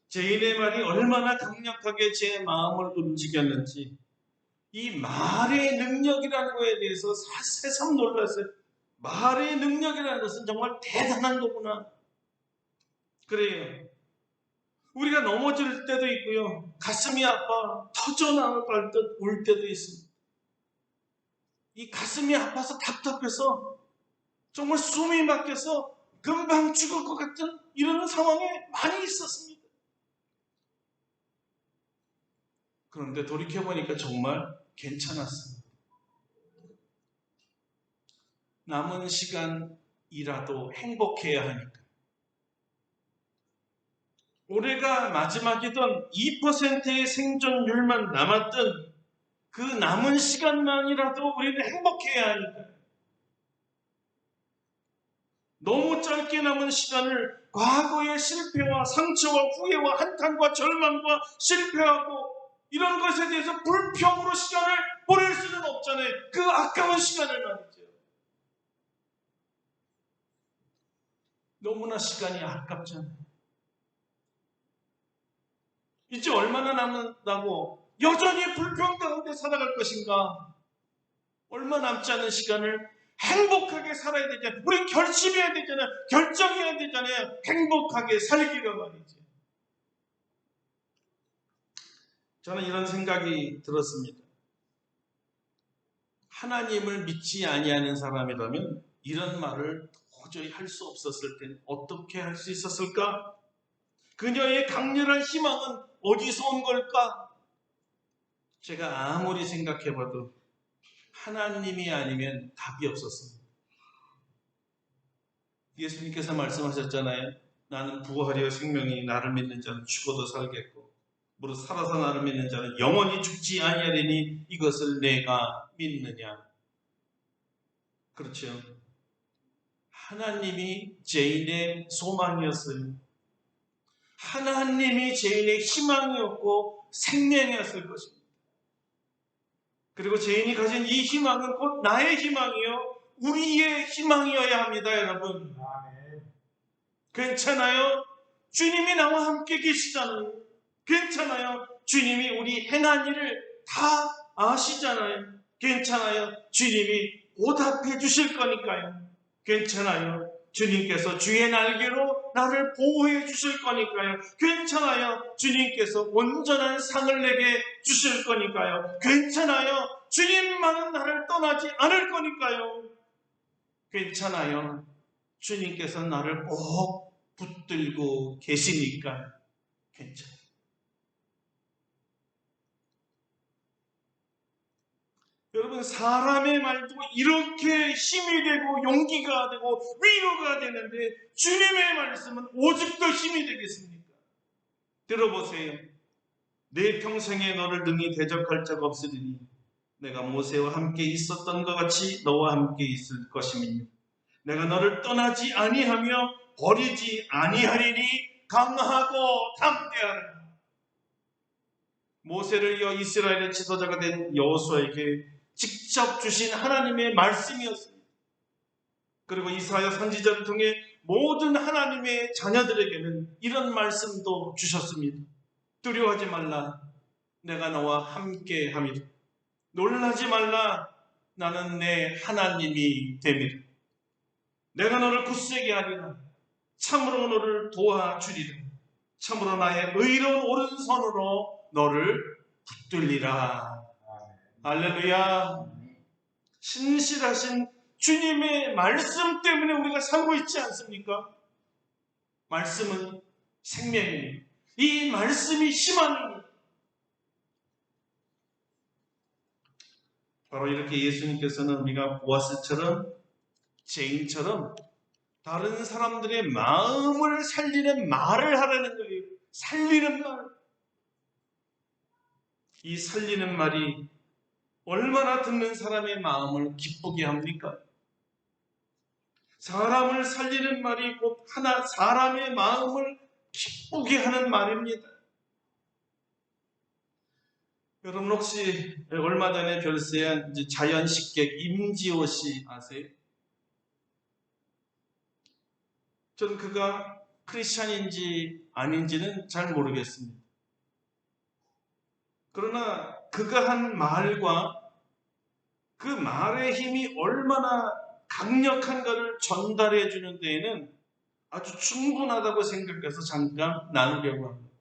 제인의 말이 얼마나 강력하게 제 마음을 움직였는지, 이 말의 능력이라는 거에 대해서 새삼 놀랐어요. 말의 능력이라는 것은 정말 대단한 거구나. 그래요. 우리가 넘어질 때도 있고요. 가슴이 아파 터져나갈 듯 울 때도 있습니다. 이 가슴이 아파서 답답해서 정말 숨이 막혀서 금방 죽을 것 같은 이런 상황에 많이 있었습니다. 그런데 돌이켜보니까 정말 괜찮았습니다. 남은 시간이라도 행복해야 하니까. 올해가 마지막이던 2%의 생존율만 남았던 그 남은 시간만이라도 우리는 행복해야 하니까. 너무 짧게 남은 시간을 과거의 실패와 상처와 후회와 한탄과 절망과 실패하고 이런 것에 대해서 불평으로 시간을 보낼 수는 없잖아요. 그 아까운 시간을 말이죠. 너무나 시간이 아깝잖아요. 이제 얼마나 남는다고 여전히 불평 가운데 살아갈 것인가? 얼마 남지 않은 시간을 행복하게 살아야 되잖아요. 우리 결심해야 되잖아요. 결정해야 되잖아요. 행복하게 살기가 말이죠. 저는 이런 생각이 들었습니다. 하나님을 믿지 아니하는 사람이라면 이런 말을 도저히 할 수 없었을 땐 어떻게 할 수 있었을까? 그녀의 강렬한 희망은 어디서 온 걸까? 제가 아무리 생각해봐도 하나님이 아니면 답이 없었습니다. 예수님께서 말씀하셨잖아요. 나는 부활이요 생명이 나를 믿는 자는 죽어도 살겠고 무릇 살아서 나를 믿는 자는 영원히 죽지 아니하리니 이것을 내가 믿느냐. 그렇죠. 하나님이 죄인의 소망이었어요. 하나님이 죄인의 희망이었고 생명이었을 것입니다. 그리고 죄인이 가진 이 희망은 곧 나의 희망이요 우리의 희망이어야 합니다. 여러분 괜찮아요? 주님이 나와 함께 계시잖아요. 괜찮아요? 주님이 우리 행한 일을 다 아시잖아요. 괜찮아요? 주님이 보답해 주실 거니까요. 괜찮아요? 주님께서 주의 날개로 나를 보호해 주실 거니까요. 괜찮아요? 주님께서 온전한 상을 내게 주실 거니까요. 괜찮아요? 주님만은 나를 떠나지 않을 거니까요. 괜찮아요? 주님께서 나를 꼭 붙들고 계시니까 괜찮아요. 여러분 사람의 말도 이렇게 힘이 되고 용기가 되고 위로가 되는데 주님의 말씀은 오직 더 힘이 되겠습니까? 들어보세요. 내 평생에 너를 능히 대적할 자가 없으리니 내가 모세와 함께 있었던 것 같이 너와 함께 있을 것임이니 내가 너를 떠나지 아니하며 버리지 아니하리니 강하고 담대하라. 모세를 이어 이스라엘의 지도자가 된 여호수아에게 직접 주신 하나님의 말씀이었습니다. 그리고 이사야 선지자를 통해 모든 하나님의 자녀들에게는 이런 말씀도 주셨습니다. 두려워하지 말라. 내가 너와 함께 함이라. 놀라지 말라. 나는 내 하나님이 됨이라. 내가 너를 굳세게 하리라. 참으로 너를 도와주리라. 참으로 나의 의로운 오른손으로 너를 붙들리라. 할렐루야. 신실하신 주님의 말씀 때문에 우리가 살고 있지 않습니까? 말씀은 생명입니다. 이 말씀이 희망입니다. 바로 이렇게 예수님께서는 우리가 보아스처럼 죄인처럼 다른 사람들의 마음을 살리는 말을 하라는 거예요. 살리는 말. 이 살리는 말이 얼마나 듣는 사람의 마음을 기쁘게 합니까? 사람을 살리는 말이 곧 하나 사람의 마음을 기쁘게 하는 말입니다. 여러분 혹시 얼마 전에 별세한 자연식객 임지호 씨 아세요? 전 그가 크리스찬인지 아닌지는 잘 모르겠습니다. 그러나 그가 한 말과 그 말의 힘이 얼마나 강력한가를 전달해 주는 데에는 아주 충분하다고 생각해서 잠깐 나누려고 합니다.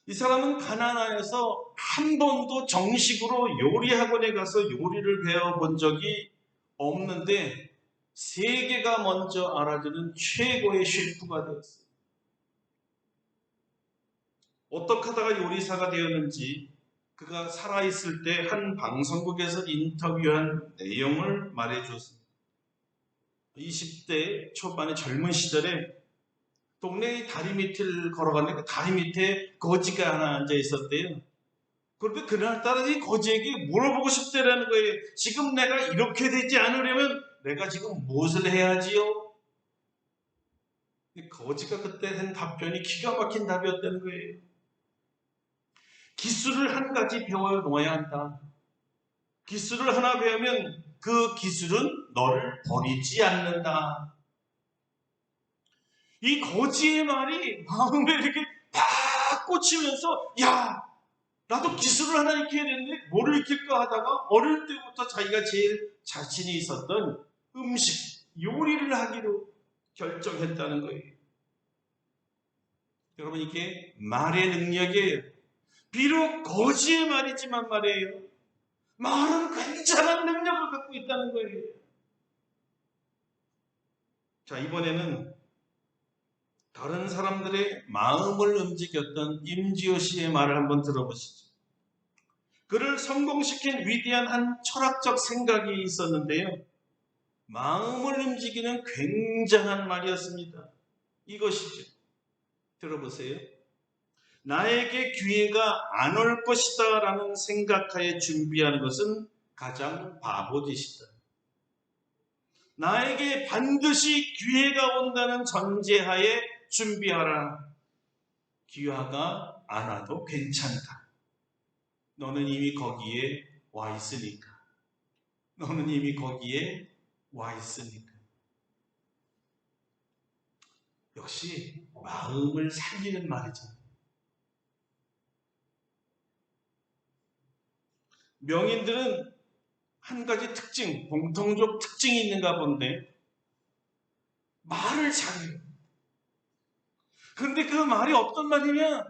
이 사람은 가나안에서 한 번도 정식으로 요리학원에 가서 요리를 배워본 적이 없는데 세계가 먼저 알아주는 최고의 셰프가 되었어요. 어떻게 하다가 요리사가 되었는지 그가 살아있을 때 한 방송국에서 인터뷰한 내용을 말해주었습니다. 20대 초반의 젊은 시절에 동네 다리 밑을 걸어갔는데 그 다리 밑에 거지가 하나 앉아 있었대요. 그런데 그날따라 이 거지에게 물어보고 싶다라는 거예요. 지금 내가 이렇게 되지 않으려면 내가 지금 무엇을 해야지요? 거지가 그때 한 답변이 기가 막힌 답이었다는 거예요. 기술을 한 가지 배워 놓아야 한다. 기술을 하나 배우면 그 기술은 너를 버리지 않는다. 이 거지의 말이 마음에 이렇게 팍 꽂히면서 야, 나도 기술을 하나 익혀야 되는데 뭐를 익힐까 하다가 어릴 때부터 자기가 제일 자신이 있었던 음식, 요리를 하기로 결정했다는 거예요. 여러분 이게 말의 능력이에요. 비록 거지의 말이지만 말이에요. 말은 굉장한 능력을 갖고 있다는 거예요. 자, 이번에는 다른 사람들의 마음을 움직였던 임지호 씨의 말을 한번 들어보시죠. 그를 성공시킨 위대한 한 철학적 생각이 있었는데요. 마음을 움직이는 굉장한 말이었습니다. 이것이죠. 들어보세요. 나에게 기회가 안 올 것이다 라는 생각하에 준비하는 것은 가장 바보짓이다. 나에게 반드시 기회가 온다는 전제하에 준비하라. 기회가 안 와도 괜찮다. 너는 이미 거기에 와 있으니까. 너는 이미 거기에 와 있으니까. 역시 마음을 살리는 말이죠. 명인들은 한 가지 특징, 공통적 특징이 있는가 본데 말을 잘해요. 그런데 그 말이 어떤 말이냐?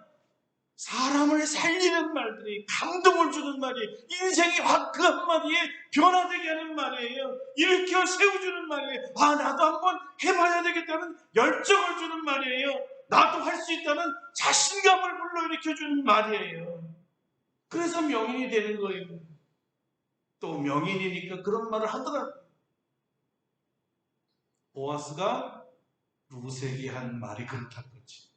사람을 살리는 말들이, 감동을 주는 말이에요. 인생이 확 그 한마디에 변화되게 하는 말이에요. 일으켜 세워주는 말이에요. 아, 나도 한번 해봐야 되겠다는 열정을 주는 말이에요. 나도 할 수 있다는 자신감을 불러일으켜주는 말이에요. 그래서 명인이 되는 거예요. 또 명인이니까 그런 말을 하더라고요. 보아스가 루세에게 한 말이 그렇다는 거지.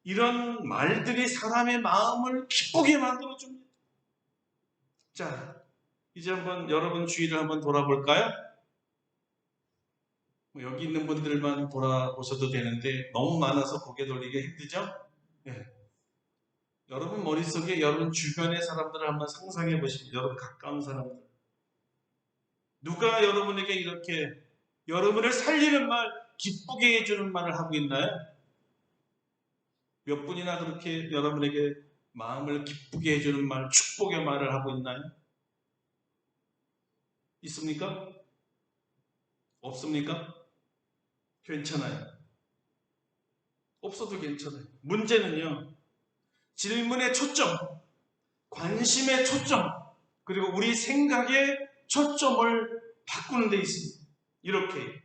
이런 말들이 사람의 마음을 기쁘게 만들어줍니다. 자, 이제 한번 여러분 주위를 한번 돌아볼까요? 여기 있는 분들만 돌아보셔도 되는데 너무 많아서 고개 돌리기 힘들죠? 네. 여러분 머릿속에 여러분 주변의 사람들을 한번 상상해 보십시오. 여러분 가까운 사람들. 누가 여러분에게 이렇게 여러분을 살리는 말, 기쁘게 해주는 말을 하고 있나요? 몇 분이나 그렇게 여러분에게 마음을 기쁘게 해주는 말, 축복의 말을 하고 있나요? 있습니까? 없습니까? 괜찮아요. 없어도 괜찮아요. 문제는요, 질문의 초점, 관심의 초점, 그리고 우리 생각의 초점을 바꾸는 데 있습니다. 이렇게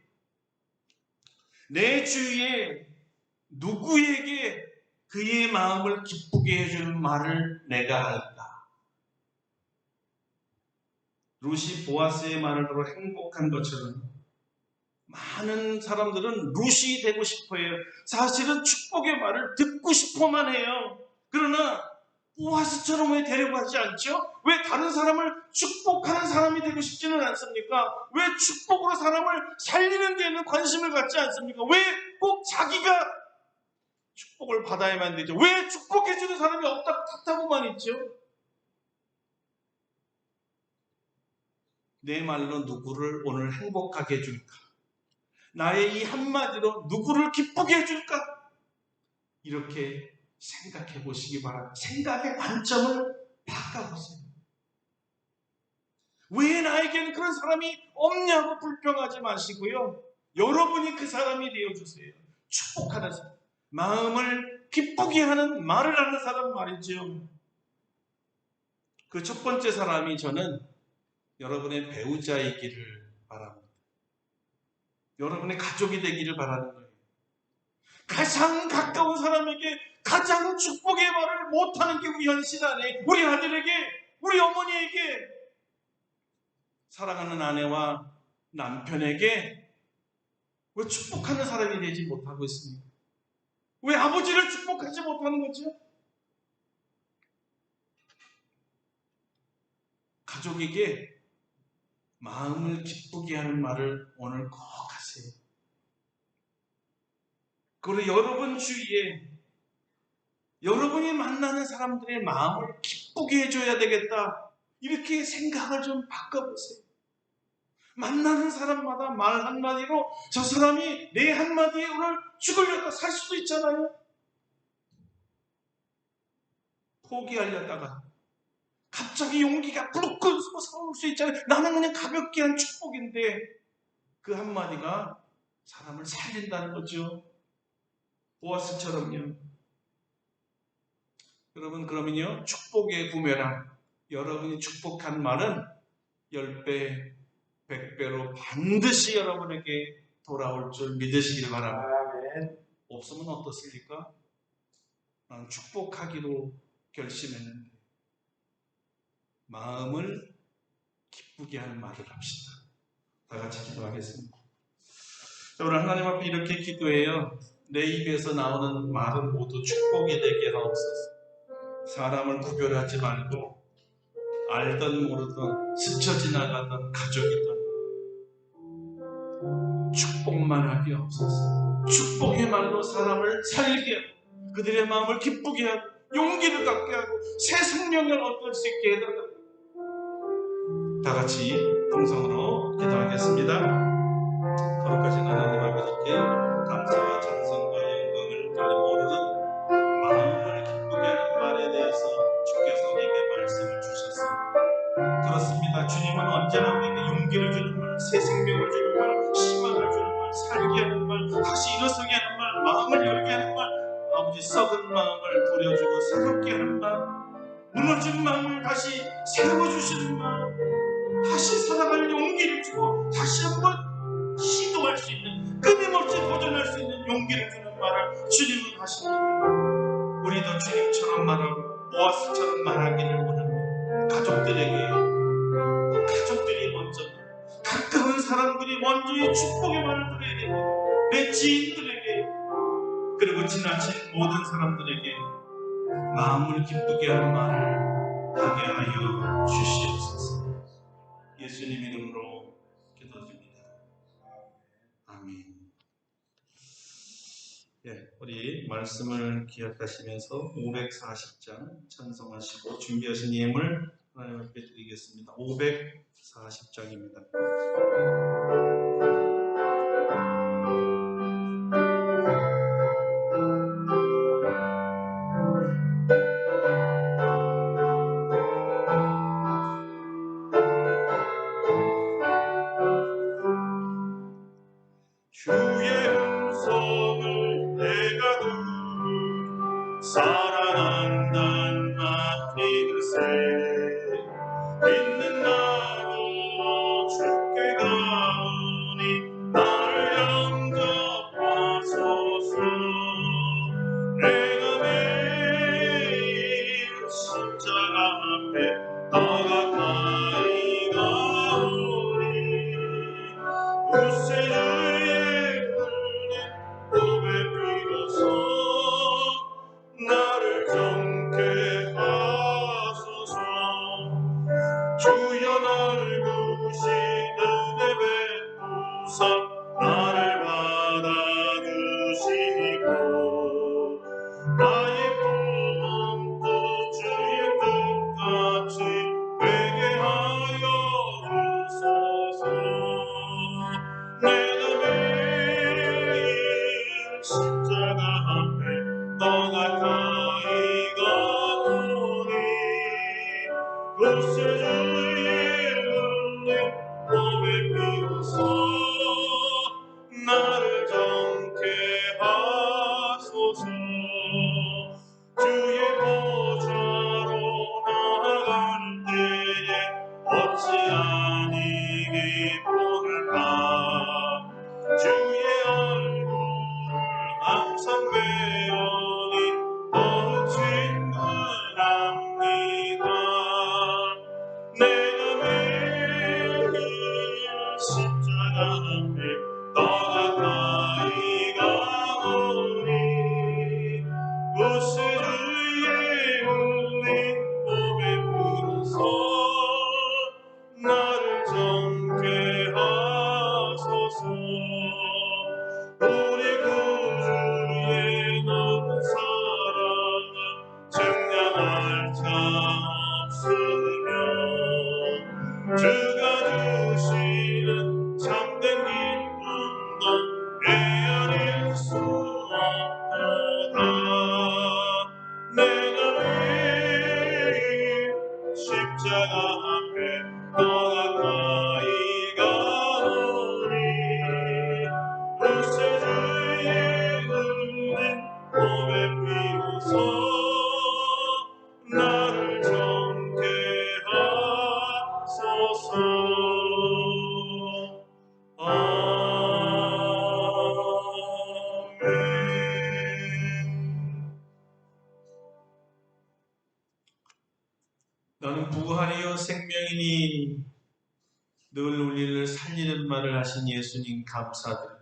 내 주위에 누구에게 그의 마음을 기쁘게 해주는 말을 내가 할까? 루시 보아스의 말을 들어 행복한 것처럼 많은 사람들은 루시 되고 싶어 해요. 사실은 축복의 말을 듣고 싶어만 해요. 그러나 보아스처럼 왜 데려가지 않죠? 왜 다른 사람을 축복하는 사람이 되고 싶지는 않습니까? 왜 축복으로 사람을 살리는 데에는 관심을 갖지 않습니까? 왜 꼭 자기가 축복을 받아야만 되죠? 왜 축복해주는 사람이 없다고만 있죠? 내 말로 누구를 오늘 행복하게 해줄까? 나의 이 한마디로 누구를 기쁘게 해줄까? 이렇게 생각해 보시기 바랍니다. 생각의 관점을 바꿔보세요. 왜 나에게는 그런 사람이 없냐고 불평하지 마시고요. 여러분이 그 사람이 되어주세요. 축복하는 사람. 마음을 기쁘게 하는 말을 하는 사람 말이죠. 그 첫 번째 사람이 저는 여러분의 배우자이기를 바랍니다. 여러분의 가족이 되기를 바라는 거예요. 가장 가까운 사람에게 가장 축복의 말을 못하는 게 우리 현실 안에, 우리 아들에게, 우리 어머니에게, 사랑하는 아내와 남편에게 왜 축복하는 사람이 되지 못하고 있습니까? 왜 아버지를 축복하지 못하는 거죠? 가족에게 마음을 기쁘게 하는 말을 오늘 꼭 하세요. 그리고 여러분 주위에 여러분이 만나는 사람들의 마음을 기쁘게 해줘야 되겠다. 이렇게 생각을 좀 바꿔보세요. 만나는 사람마다 말 한마디로 저 사람이 내 한마디에 오늘 죽으려다 살 수도 있잖아요. 포기하려다가 갑자기 용기가 불끈 솟아올 수 있잖아요. 나는 그냥 가볍게 한 축복인데 그 한마디가 사람을 살린다는 거죠. 보아스처럼요. 여러분, 그러면요, 축복의 부메랑, 여러분이 축복한 말은 10배, 100배로 반드시 여러분에게 돌아올 줄 믿으시길 바랍니다. 아멘. 없으면 어떻습니까? 나는 축복하기로 결심했는데 마음을 기쁘게 하는 말을 합시다. 다 같이 기도하겠습니다. 자, 오늘 하나님 앞에 이렇게 기도해요. 내 입에서 나오는 말은 모두 축복이 되게 하옵소서. 사람을 구별하지 말고 알든 모르든 스쳐 지나가던 가족이든 축복만 하게 하옵소서. 축복의 말로 사람을 살게 하고 그들의 마음을 기쁘게 하고 용기를 갖게 하고 새 생명을 얻을 수 있게 해달라고. 다 같이 통성으로 기도하겠습니다. 거룩하신 하나님 아버지께 감사와 찬송과 영광을 달리 모르는 마음을 기쁘게 하는 말에 대해서 주께서 우리에게 말씀을 주셨습니다. 그렇습니다. 주님은 언제나 우리에게 용기를 주는 말, 새 생명을 주는 말, 희망을 주는 말, 살게 하는 말, 다시 일어서게 하는 말, 마음을 열게 하는 말, 아버지 썩은 마음을 부려주고 새롭게 하는 말, 무너진 마음을 다시 세워주시는 말, 다시 살아갈 용기를 주고 다시 한번 시도할 수 있는, 끊임없이 도전할 수 있는 용기를 주는 말을 주님은 하십니다. 우리도 주님처럼 말하고 보아스처럼 말하기를 원합니다. 가족들이 먼저, 가까운 사람들이 먼저 이 축복의 말을 들어야 됩니다. 내 지인들에게, 그리고 지나친 모든 사람들에게 마음을 기쁘게 하는 말을 하게 하여 주시옵소서. 예수님 이름으로 기도드립니다. 아멘. 예, 우리 말씀을 기억하시면서 540장 찬송하시고 준비하신 예물 하나님 앞에 드리겠습니다. 540장입니다. 주의 음성을 내가 듣고 사랑한단 말이그세 믿는 나로 주께 가오니 나를 영접하소서. 내가 매일 십자가 앞에 더 가까이 가오니 구세주의 흘린 보배 비로소 나를 정케 이런 말을 하신 예수님 감사드립니다.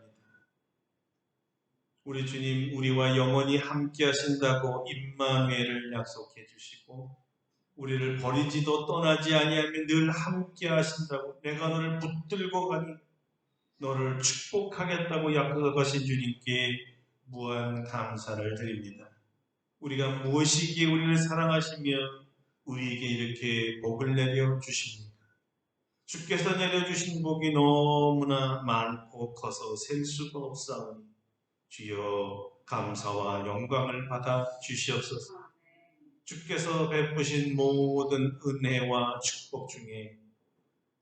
우리 주님 우리와 영원히 함께 하신다고 임마누엘을 약속해 주시고 우리를 버리지도 떠나지 아니하며 늘 함께 하신다고 내가 너를 붙들고 가니 너를 축복하겠다고 약속하신 주님께 무한 감사를 드립니다. 우리가 무엇이기에 우리를 사랑하시며 우리에게 이렇게 복을 내려주십니까? 주께서 내려주신 복이 너무나 많고 커서 셀 수가 없사오니 주여 감사와 영광을 받아 주시옵소서. 주께서 베푸신 모든 은혜와 축복 중에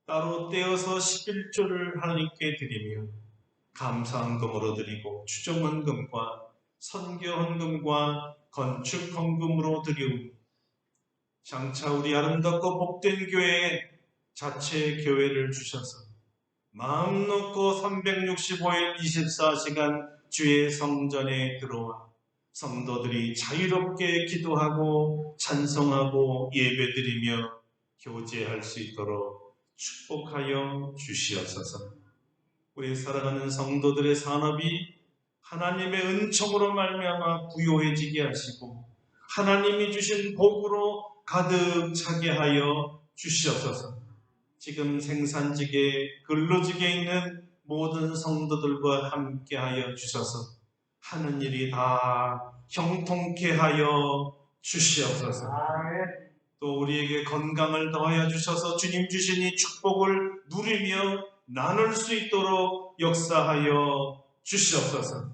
따로 떼어서 11조를 하나님께 드리며 감사헌금으로 드리고 추정헌금과 선교헌금과 건축헌금으로 드리오니 장차 우리 아름답고 복된 교회에 자체 교회를 주셔서 마음 놓고 365일 24시간 주의 성전에 들어와 성도들이 자유롭게 기도하고 찬송하고 예배드리며 교제할 수 있도록 축복하여 주시옵소서. 우리 살아가는 성도들의 산업이 하나님의 은총으로 말미암아 부요해지게 하시고 하나님이 주신 복으로 가득 차게 하여 주시옵소서. 지금 생산직에 근로직에 있는 모든 성도들과 함께 하여 주셔서 하는 일이 다 형통케 하여 주시옵소서. 또 우리에게 건강을 더하여 주셔서 주님 주신 이 축복을 누리며 나눌 수 있도록 역사하여 주시옵소서.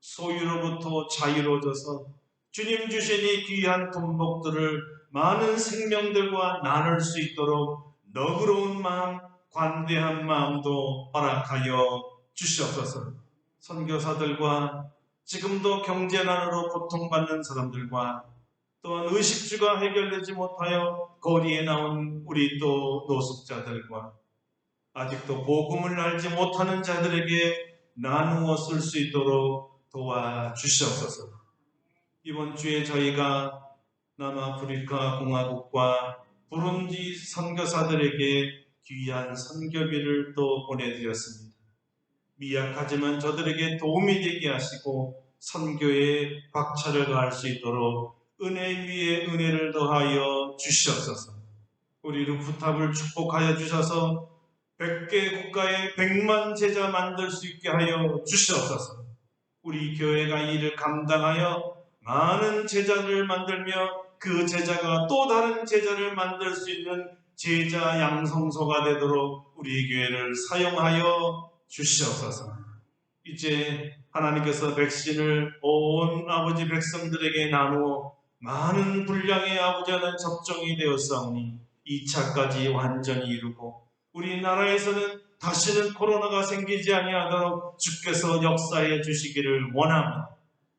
소유로부터 자유로워져서 주님 주신 이 귀한 돈복들을 많은 생명들과 나눌 수 있도록 너그러운 마음, 관대한 마음도 허락하여 주시옵소서. 선교사들과 지금도 경제난으로 고통받는 사람들과 또한 의식주가 해결되지 못하여 거리에 나온 우리 또 노숙자들과 아직도 복음을 알지 못하는 자들에게 나누어 쓸 수 있도록 도와주시옵소서. 이번 주에 저희가 남아프리카 공화국과 부룬디 선교사들에게 귀한 선교비를 또 보내드렸습니다. 미약하지만 저들에게 도움이 되게 하시고 선교에 박차를 가할 수 있도록 은혜 위에 은혜를 더하여 주시옵소서. 우리 루프탑을 축복하여 주셔서 100개 국가에 100만 제자 만들 수 있게 하여 주시옵소서. 우리 교회가 이 일을 감당하여 많은 제자를 만들며 그 제자가 또 다른 제자를 만들 수 있는 제자 양성소가 되도록 우리 교회를 사용하여 주시옵소서. 이제 하나님께서 백신을 온 아버지 백성들에게 나누어 많은 분량의 아버지와는 접종이 되었사오니 2차까지 완전히 이루고 우리나라에서는 다시는 코로나가 생기지 아니하도록 주께서 역사해 주시기를 원합니다.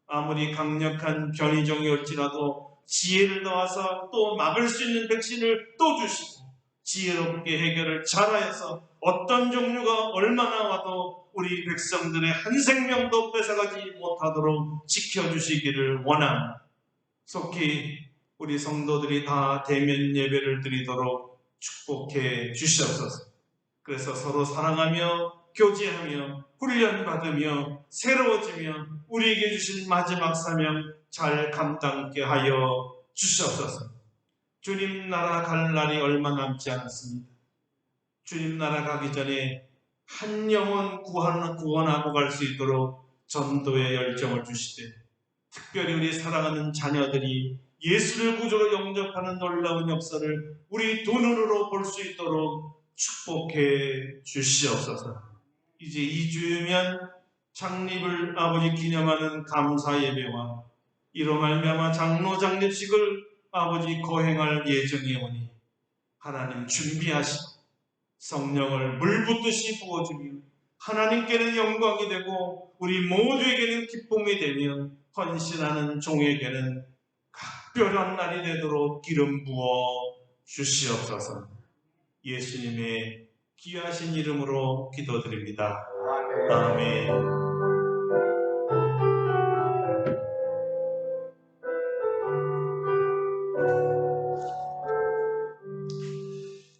아무리 강력한 변이종이 올지라도 지혜를 더하사 또 막을 수 있는 백신을 또 주시고 지혜롭게 해결을 잘하여서 어떤 종류가 얼마나 와도 우리 백성들의 한 생명도 뺏어가지 못하도록 지켜주시기를 원합니다. 속히 우리 성도들이 다 대면 예배를 드리도록 축복해 주시옵소서. 그래서 서로 사랑하며 교제하며 훈련받으며 새로워지며 우리에게 주신 마지막 사명 잘 감당케 하여 주시옵소서. 주님 나라 갈 날이 얼마 남지 않았습니다. 주님 나라 가기 전에 한 영혼 구원하고 갈 수 있도록 전도의 열정을 주시되 특별히 우리 사랑하는 자녀들이 예수를 구주로 영접하는 놀라운 역사를 우리 두 눈으로 볼 수 있도록 축복해 주시옵소서. 이제 2주면 창립을 아버지 기념하는 감사 예배와 이로 말미암아 장로 장립식을 아버지 거행할 예정이 오니 하나님 준비하시고 성령을 물붓듯이 부어주며 하나님께는 영광이 되고 우리 모두에게는 기쁨이 되며 헌신하는 종에게는 각별한 날이 되도록 기름 부어 주시옵소서. 예수님의 귀하신 이름으로 기도드립니다. 아멘.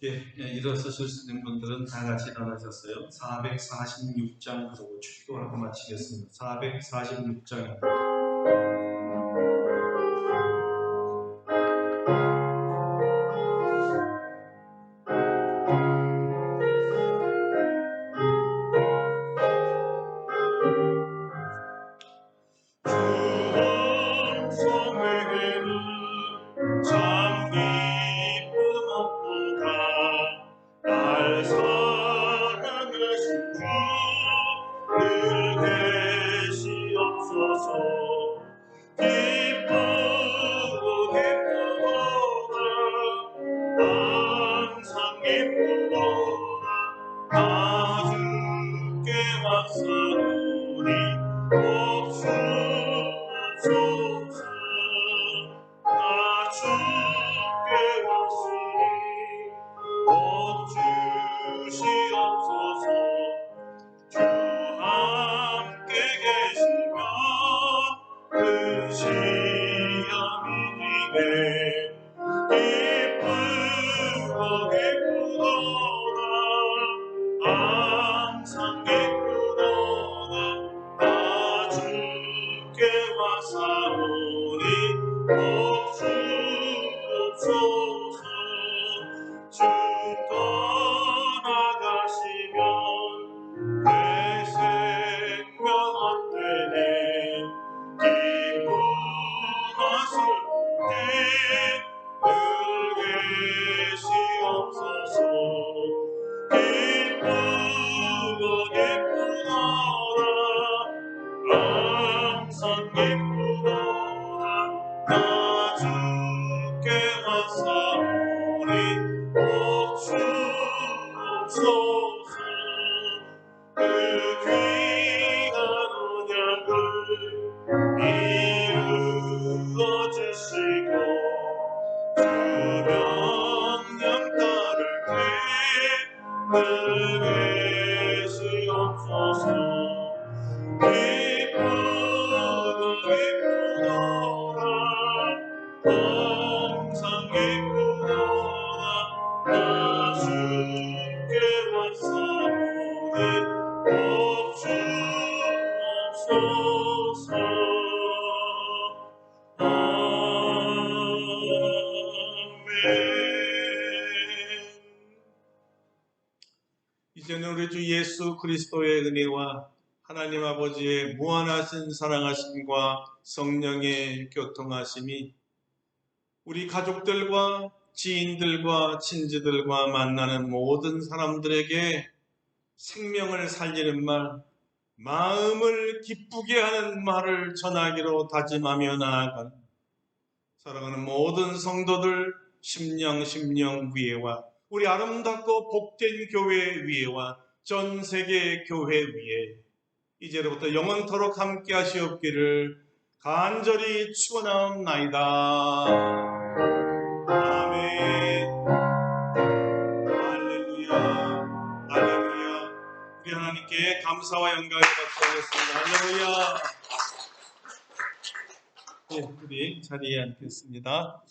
예, 일어서실 수 있는 분들은 다 같이 일어나셨어요. 446장 그러고 축도하고 마치겠습니다. 446장입니다. 참 기쁨 없도다 날 사랑하신 주 늘 계시옵소서 기쁘고 기쁘도다 항상 기쁘도다 나 주께 왔사오니 옥수옵소서 나 주께 왔으니 복 주시옵소서 주 함께 계시면 그 시험이 지네 기쁘고 기쁘도다 항상 기쁘도다 나 주께 왔사오니 복 주옵소서 주 떠나가시면 내 생명 헛되네 기쁨하실 때 늘 계시옵소서 기쁘고 기쁘도다 항상 기쁘도다 나 주께 왔사오니 복 주옵소서 그 귀한 언약을 이루어 주시고 주 명령 따를 때 늘 계시옵소서 기쁘고 기쁘도다 항상 기쁘도다 나 주께 왔사오니 복 주옵소서 아멘. 이제는 우리 주 예수 그리스도의 은혜와 하나님 아버지의 무한하신 사랑하심과 성령의 교통하심이 우리 가족들과 지인들과 친지들과 만나는 모든 사람들에게 생명을 살리는 말, 마음을 기쁘게 하는 말을 전하기로 다짐하며 나아간 사랑하는 모든 성도들 심령 위에와 우리 아름답고 복된 교회 위에와 전 세계 교회 위에 이제로부터 영원토록 함께 하시옵기를 간절히 축원하옵나이다. 아멘. 할렐루야. 할렐루야. 우리 하나님께 감사와 영광을 박수하겠습니다. 할렐루야. 네, 우리 자리에 앉겠습니다.